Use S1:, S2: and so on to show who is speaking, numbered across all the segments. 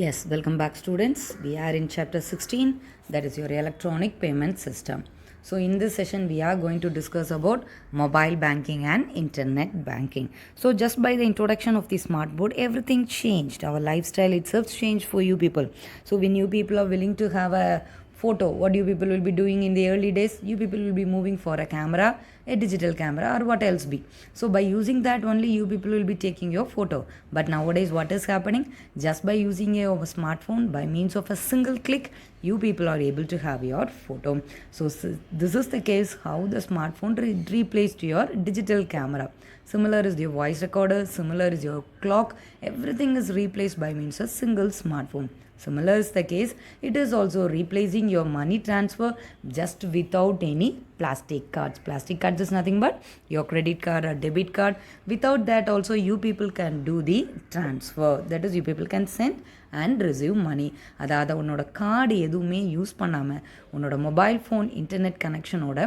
S1: Yes, welcome back students. We are in chapter 16, that is your electronic payment system. So in this session we are going to discuss about mobile banking and internet banking. So just by the introduction of the smart board, everything changed. Our lifestyle itself changed for you people. So when you people are willing to have a photo, what you people will be doing in the early days? You people will be moving for a camera, a digital camera, or what else be. So by using that only you people will be taking your photo. But nowadays what is happening? Just by using a smartphone, by means of a single click, you people are able to have your photo. So this is the case how the smartphone replaced your digital camera. Similar is your voice recorder, similar is your clock, everything is replaced by means of single smartphone. Similar is the case, it is also replacing your money transfer just without any plastic cards. Plastic cards is nothing but your credit card or debit card. Without that also you people can do the transfer. That is you people can send and receive money. அதாவது உன்னோட card எதுவுமே use பண்ணாமல் உன்னோட mobile phone internet கனெக்ஷனோட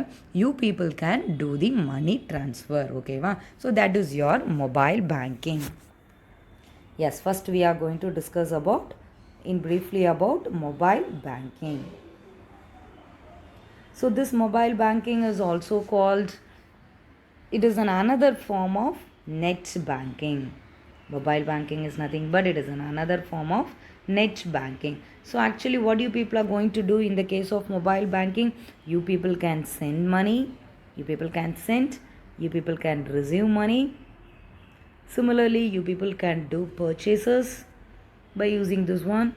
S1: you people can do the money transfer. ஓகேவா? So that is your mobile banking. Yes, first we are going to discuss briefly about mobile banking. So this mobile banking is also called, it is another form of net banking. Mobile banking is nothing but it is another form of net banking. So actually what you people are going to do in the case of mobile banking, you people can send money, you people can receive money. Similarly you people can do purchases by using this one.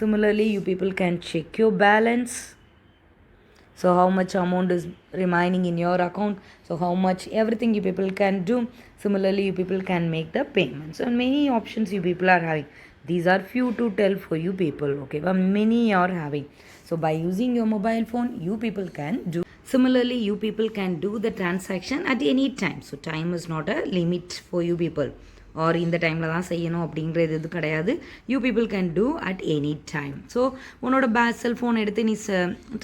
S1: Similarly you people can check your balance, so how much amount is remaining in your account, so how much everything you people can do. Similarly you people can make the payments, and many options you people are having. These are few to tell for you people, okay, but many are having. So by using your mobile phone you people can do. Similarly you people can do the transaction at any time, so time is not a limit for you people, or இந்த டைமில் தான் செய்யணும் அப்படின்றது இது கிடையாது. You people can do at any time. So உன்னோட cellphone எடுத்து நீ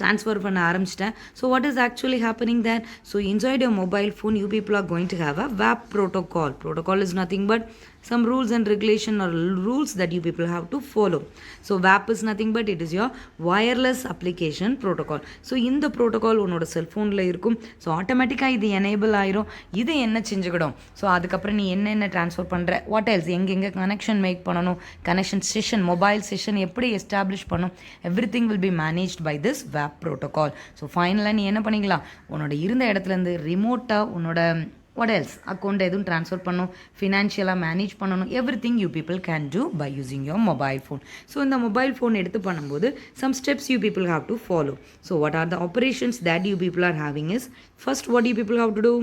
S1: ட்ரான்ஸ்ஃபர் பண்ண ஆரம்பிச்சிட்டேன். So what is actually happening that? So inside your mobile phone you people are going to have a வேப் protocol. Protocol is nothing but some rules and regulation or rules that you people have to follow. So WAP is nothing but it is your wireless application protocol. So in the protocol உன்னோட செல்ஃபோனில் இருக்கும். So ஆட்டோமேட்டிக்காக இது enable ஆயிரும். இது என்ன செஞ்சுக்கிடும்? So அதுக்கப்புறம் நீ என்னென்ன ட்ரான்ஸ்ஃபர் பண்ணுற, வாட் எல்ஸ், எங்கெங்கே கனெக்ஷன் மேக் பண்ணணும், கனெக்ஷன் செஷன், மொபைல் செஷன் எப்படி எஸ்டாப்ளிஷ் பண்ணும், everything will be managed by this WAP protocol. So ஃபைனலாக நீ என்ன பண்ணிக்கலாம், உன்னோட இருந்த இடத்துலேருந்து ரிமோட்டாக உன்னோட what else அக்கௌண்ட் எதுவும் ட்ரான்ஸ்ஃபர் பண்ணணும், ஃபினான்ஷியலாக மேனேஜ் பண்ணணும், everything you people can do by using your mobile phone. So இந்த மொபைல் ஃபோன் எடுத்து பண்ணும்போது some steps you people have to follow. So what are the operations that you people are having is, first what you people have to do?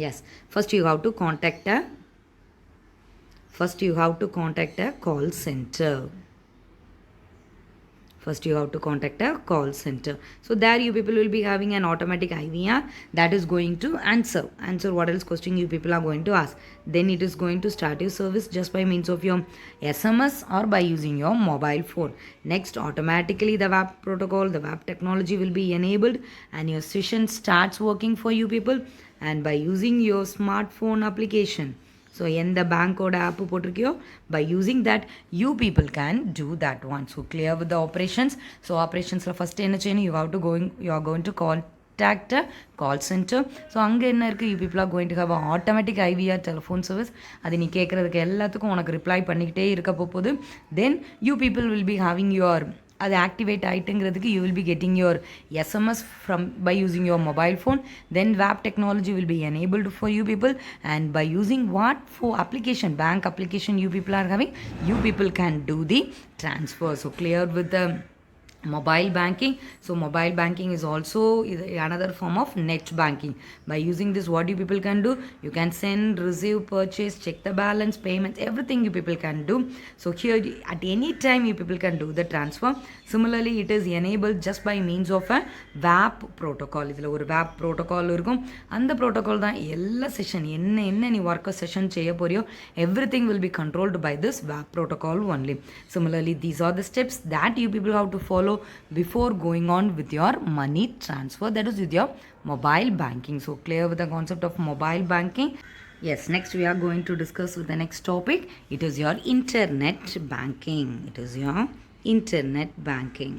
S1: Yes, first you have to contact a call center. First you have to contact a call center. So there you people will be having an automatic IVR that is going to answer what else question you people are going to ask. Then it is going to start your service just by means of your SMS or by using your mobile phone. Next, automatically the WAP protocol, the WAP technology will be enabled and your session starts working for you people, and by using your smartphone application. So எந்த பேங்க்கோட app போட்டிருக்கியோ by using that you people can do that one. So clear with the operations. So ஆப்ரேஷன்ஸில் first என்ன செய்யணும், you are going to contact a call centre. So அங்கே என்ன இருக்குது, you people are going to have automatic IVR telephone service. அது நீ கேட்குறதுக்கு எல்லாத்துக்கும் உனக்கு ரிப்ளை பண்ணிக்கிட்டே இருக்க போகுது. Then you people will be having your, அது ஆக்டிவேட் ஆகிட்டுங்கிறதுக்கு you will be getting your SMS from by using your mobile phone. Then WAP technology will be enabled for you people, and by using what for application, bank application you people are having, you people can do the transfer. So clear with the mobile banking. So mobile banking is also another form of net banking. By using this what you people can do, you can send, receive, purchase, check the balance, payments, everything you people can do. So here at any time you people can do the transfer. Similarly it is enabled just by means of a WAP protocol. இதில் ஒரு WAP protocol இருக்கும். அந்த protocol தான் எல்லா session என்ன நீ worker session செய்ய போறியோ everything will be controlled by this WAP protocol only. Similarly these are the steps that you people have to follow before going on with your money transfer, that is with your mobile banking. So clear with the concept of mobile banking. Yes, next we are going to discuss with the next topic. It is your internet banking. It is your internet banking.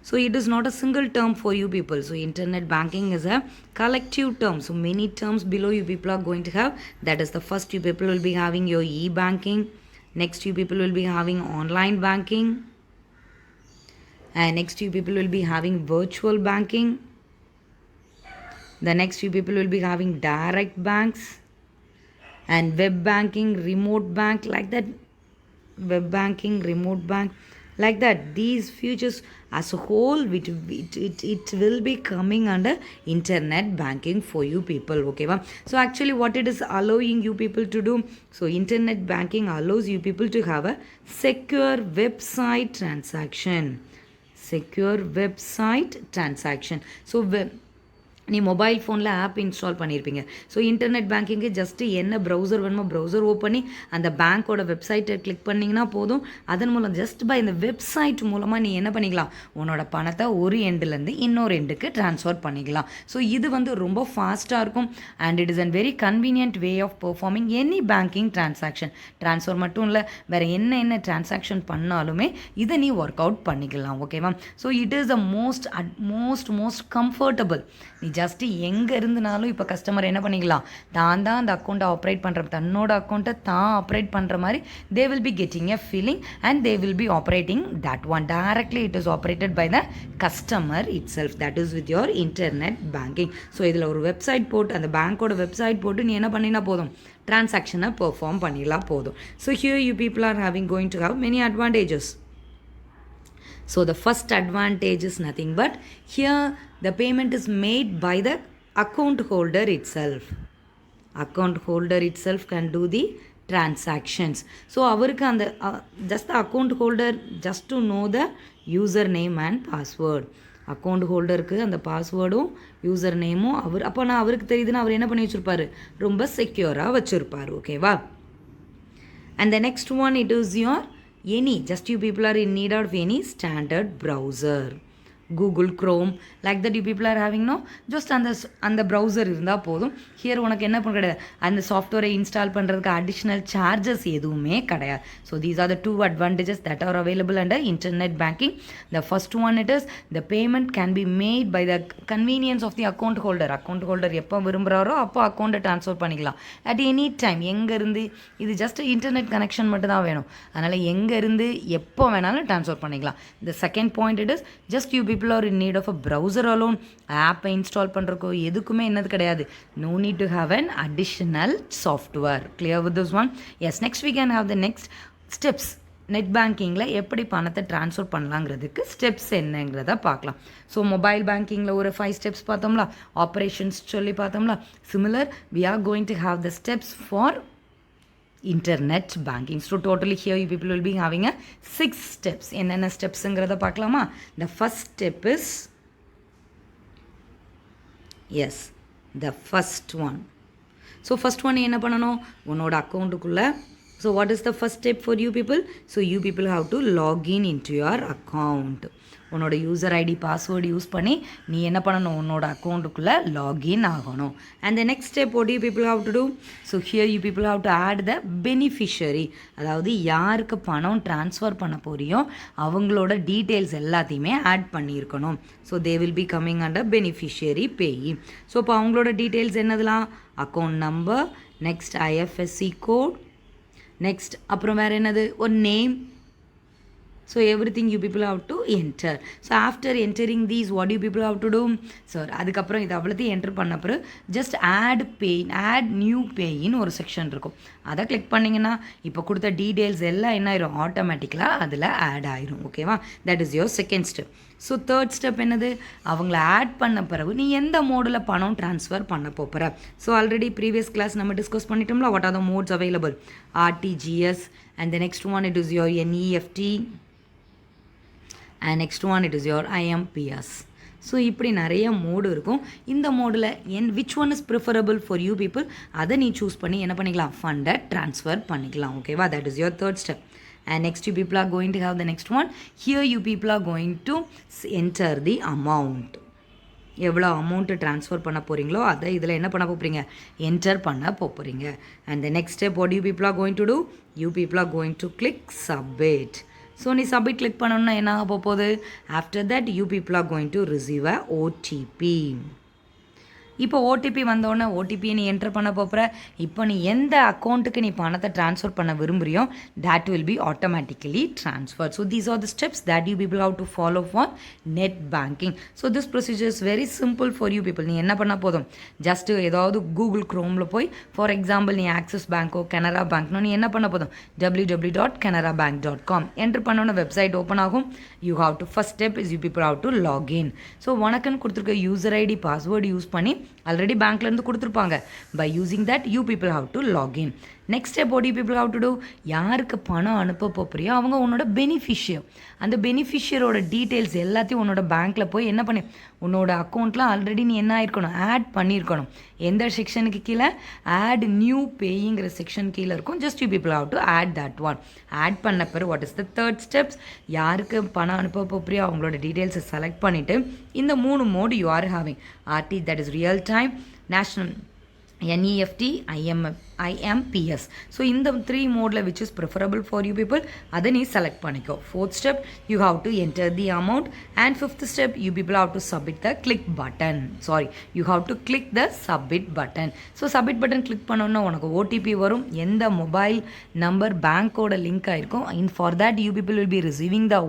S1: So it is not a single term for you people. So internet banking is a collective term. So many terms below you people are going to have. That is the first you people will be having your e-banking. Next you people will be having online banking. And next you people will be having virtual banking. The next few people will be having direct banks and web banking, remote bank, like that. Web banking, remote bank, like that. These futures as a whole, it will be coming under internet banking for you people. Okay, wow? So actually what it is allowing you people to do, so internet banking allows you people to have a secure website transaction. Secure website transaction. So நீ mobile ஃபோனில் app install பண்ணியிருப்பீங்க. So internet banking just என்ன browser வேணுமோ browser open பண்ணி அந்த பேங்க்கோட வெப்சைட்டை click பண்ணிங்கன்னா போதும். அதன் மூலம் ஜஸ்ட் பை இந்த வெப்சைட் மூலமாக நீ என்ன பண்ணிக்கலாம், உன்னோட பணத்தை ஒரு எண்டுலேருந்து இன்னொரு எண்டுக்கு ட்ரான்ஸ்ஃபர் பண்ணிக்கலாம். ஸோ இது வந்து ரொம்ப ஃபாஸ்ட்டாக இருக்கும் and it is an very convenient way of performing any banking transaction. Transfer மட்டும் இல்லை, வேறு என்ன ட்ரான்சாக்ஷன் பண்ணாலுமே இதை நீ ஒர்க் அவுட் பண்ணிக்கலாம். ஓகேவா? So it is the most comfortable. நீ ஜஸ்ட்டு எங்கே இருந்துனாலும் இப்போ கஸ்டமர் என்ன பண்ணிக்கலாம், தான் அந்த அக்கௌண்ட்டை ஆப்ரேட் பண்ணுற, தன்னோட அக்கௌண்ட்டை தான் ஆப்ரேட் பண்ணுற மாதிரி they will be getting a feeling and they will be operating that one directly. It is operated by the customer itself. That is with your internet banking. So இதில் ஒரு website போட்டு, அந்த பேங்க்கோட website போட்டு நீ என்ன பண்ணினா போதும், டிரான்சாக்ஷனை perform பண்ணிடலாம் போதும். So here you people are having going to have many advantages. So the first advantage is nothing but here the payment is made by the account holder itself. Account holder itself can do the transactions. So அவருக்கு அந்த just the account holder just to know the username and password. Account ஹோல்டருக்கு அந்த பாஸ்வேர்டும் user நேமும் அவருக்கு தெரியுதுன்னா அவர் என்ன பண்ணி வச்சுருப்பாரு, ரொம்ப செக்யூராக வச்சுருப்பார். ஓகேவா? And the next one, it is your just you people are in need of any standard browser, Google Chrome, like that you people are having no, just அந்த browser இருந்தால் போதும். ஹியர் உனக்கு என்ன பண்ண கிடையாது, அந்த சாஃப்ட்வேரை இன்ஸ்டால் பண்ணுறதுக்கு அடிஷ்னல் சார்ஜஸ் எதுவுமே கிடையாது. So these are the two advantages that are available under internet banking. The first one it is the payment can be made by the convenience of the account holder. Account holder எப்போ விரும்புகிறாரோ அப்போ அக்கௌண்ட்டை transfer பண்ணிக்கலாம் at any time. எங்கேருந்து, இது just internet connection மட்டும் தான் வேணும், அதனால் எங்கேருந்து எப்போ வேணாலும் ட்ரான்ஸ்ஃபர் பண்ணிக்கலாம். The second point it is just you people are in need of a browser alone. ஆப்பை இன்ஸ்டால் பண்ணுறக்கோ எதுக்குமே என்னது கிடையாது. No need to have an additional software. Clear with this one? Yes, next we can have the next steps. Net பேங்கிங்கில் எப்படி பணத்தை transfer பண்ணலாங்கிறதுக்கு steps என்னங்கிறத பார்க்கலாம். So mobile பேங்கிங்கில் ஒரு 5 ஸ்டெப்ஸ் பார்த்தோம்ல, ஆப்ரேஷன்ஸ் சொல்லி பார்த்தோம்ல. Similar we are going to have the steps for internet banking. So totally here you people will be having a 6 steps. என்னென்ன ஸ்டெப்ஸுங்கிறத பார்க்கலாமா? The first step is, yes, the first one. So first one என்ன பண்ணணும், உன்னோட அக்கௌண்ட்டுக்குள்ளே. So what is the first step for you people? So you people have to log in into your account. உன்னோட user ID password use பண்ணி நீ என்ன பண்ணணும், உன்னோட அக்கௌண்ட்டுக்குள்ளே login ஆகணும். And the next step what you people have to do? So here you people have to add the beneficiary. அதாவது யாருக்கு பணம் ட்ரான்ஸ்ஃபர் பண்ண போறியோ அவங்களோட டீட்டெயில்ஸ் எல்லாத்தையுமே ஆட் பண்ணியிருக்கணும். So they will be coming under beneficiary payee. So இப்போ அவங்களோட டீட்டெயில்ஸ் என்னதுலாம், account number, next IFSC code, next அப்புறம் வேறு என்னது, ஒரு name. So everything you people have to enter. So after entering these, what do you people have to do? So அதுக்கப்புறம் இது அவ்வளோத்தையும் என்டர் பண்ண அப்புறம் ஜஸ்ட் ஆட் நியூ பேயின்னு ஒரு செக்ஷன் இருக்கும். அதை கிளிக் பண்ணிங்கன்னா இப்போ கொடுத்த டீட்டெயில்ஸ் எல்லாம் என்ன ஆயிரும், ஆட்டோமேட்டிக்கலாக அதில் ஆட் ஆயிரும். ஓகேவா? That is your second step. So third step என்னது, அவங்கள ஆட் பண்ண பிறகு நீ எந்த மோடில் பணம் ட்ரான்ஸ்ஃபர் பண்ண போகிற. ஸோ ஆல்ரெடி ப்ரீவியஸ் கிளாஸ் நம்ம டிஸ்கஸ் பண்ணிட்டோம்ல, what are the modes available, RTGS, and the next one it is your NEFT, and next one it is your IMPS. So இப்படி நிறைய மோடு இருக்கும். இந்த மோடில் which one is preferable for you people, அதை நீ choose பண்ணி என்ன பண்ணிக்கலாம், ஃபண்டை ட்ரான்ஸ்ஃபர் பண்ணிக்கலாம். ஓகேவா? That is your third step. And next you people are going to have the next one. Here you people are going to enter the amount. எவ்வளோ amount transfer பண்ண போகிறீங்களோ அதை இதில் என்ன பண்ண போகிறீங்க, என்டர் பண்ண போகிறீங்க. And the next step what you people are going to do, you people are going to click submit. So நீ சப்மிட் கிளிக் பண்ணணுன்னா என்ன ஆக போகுது, after that you people are going to receive a OTP. இப்போ OTP வந்தோடனே ஓடிபியை நீ enter பண்ண போகிற. இப்போ நீ எந்த அக்கௌண்ட்டுக்கு நீ பணத்தை ட்ரான்ஸ்ஃபர் பண்ண விரும்புகிறியோ that will be automatically transferred. So these are the steps that you people have to follow for net banking. So this procedure is very simple for you people. நீ என்ன பண்ண போதும், ஜஸ்ட்டு ஏதாவது கூகுள் க்ரோமில் போய் for example நீ Axis பேங்க்கோ கனரா பேங்க்னோ நீ என்ன பண்ண போதும் www.canarabank.com என்டர் பண்ணோன்னு வெப்சைட் ஓப்பன் ஆகும். You have to first step is you people have to login. So உனக்குன்னு கொடுத்துருக்க யூசர் ஐடி பாஸ்வேர்டு யூஸ் பண்ணி ஆல்ரெடி பேங்க்லேருந்து கொடுத்துருப்பாங்க. By using that you people have to login. Next step what you people have to do, யாருக்கு பணம் அனுப்ப போகிறியோ அவங்க உன்னோட பெனிஃபிஷியர், அந்த பெனிஃபிஷியரோட டீட்டெயில்ஸ் எல்லாத்தையும் உன்னோட பேங்க்கில் போய் என்ன பண்ணி உன்னோட அக்கௌண்ட்டில் ஆல்ரெடி நீ என்ன ஆயிருக்கணும், ஆட் பண்ணியிருக்கணும். எந்த செக்ஷனுக்கு கீழே, ஆட் நியூ பேயிங்கிற செக்ஷன் கீழே இருக்கும். Just you people have to add that one. Add பண்ண பிறகு what is the third steps, யாருக்கு பணம் அனுப்ப போகிறியோ அவங்களோட டீட்டெயில்ஸை செலக்ட் பண்ணிவிட்டு இந்த 3 mode you are having. RT that is real time, national NEFT, IMPS. So இந்த 3 மோடில் which is preferable for you people அதை நீ செலக்ட் பண்ணிக்கோ. Fourth step you have to enter the amount. And fifth step you people have to submit the click button. You have to click the submit button. So submit button click பண்ணோன்னா உனக்கு OTP வரும். எந்த mobile number பேங்க்கோட link ஆகிருக்கும், for that you people will be receiving the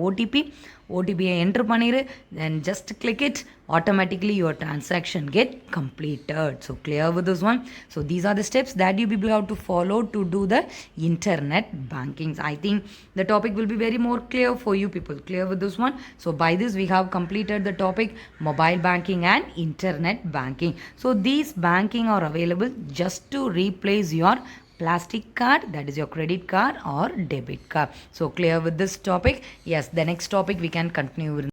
S1: ஓடிபியை enter பண்ணிடு. Then just click it, automatically your transaction get completed. So clear with this one. So these are the steps that you people have to follow to do the internet banking. I think the topic will be very more clear for you people. Clear with this one. So by this we have completed the topic mobile banking and internet banking. So these banking are available just to replace your plastic card, that is your credit card or debit card. So clear with this topic. Yes, the next topic we can continue with